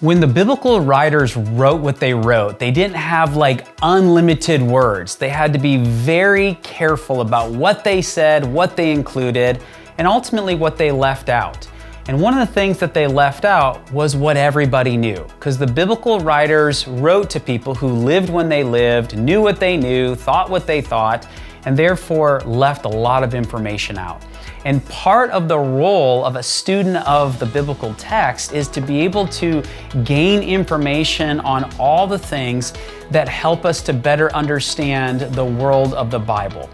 When the biblical writers wrote what they wrote, they didn't have like unlimited words. They had to be very careful about what they said, what they included, and ultimately what they left out. And one of the things that they left out was what everybody knew, because the biblical writers wrote to people who lived when they lived, knew what they knew, thought what they thought, and therefore left a lot of information out. And part of the role of a student of the biblical text is to be able to gain information on all the things that help us to better understand the world of the Bible.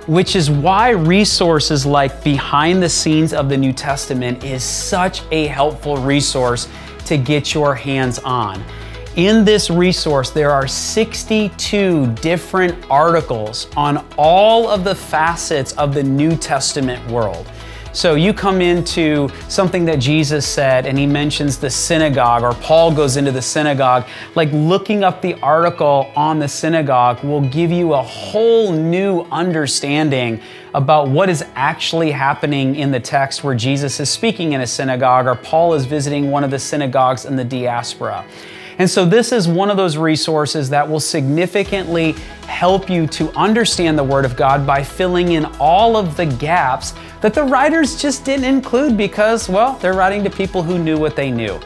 Which is why resources like Behind the Scenes of the New Testament is such a helpful resource to get your hands on. In this resource, there are 62 different articles on all of the facets of the New Testament world. So you come into something that Jesus said and he mentions the synagogue, or Paul goes into the synagogue, like looking up the article on the synagogue will give you a whole new understanding about what is actually happening in the text where Jesus is speaking in a synagogue or Paul is visiting one of the synagogues in the diaspora. And so this is one of those resources that will significantly help you to understand the Word of God by filling in all of the gaps that the writers just didn't include because, well, they're writing to people who knew what they knew.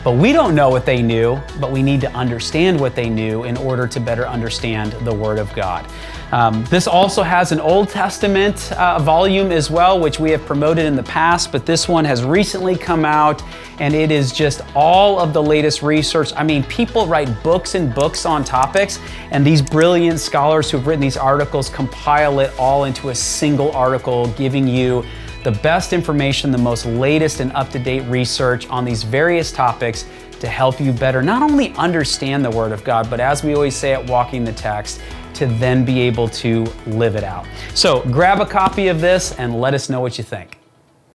But we don't know what they knew, but we need to understand what they knew in order to better understand the Word of God. This also has an Old Testament volume as well, which we have promoted in the past, but this one has recently come out, and it is just all of the latest research. I mean, people write books and books on topics, and these brilliant scholars who've written these articles compile it all into a single article, giving you the best information, the most latest and up-to-date research on these various topics to help you better not only understand the Word of God, but as we always say at Walking the Text, to then be able to live it out. So grab a copy of this and let us know what you think.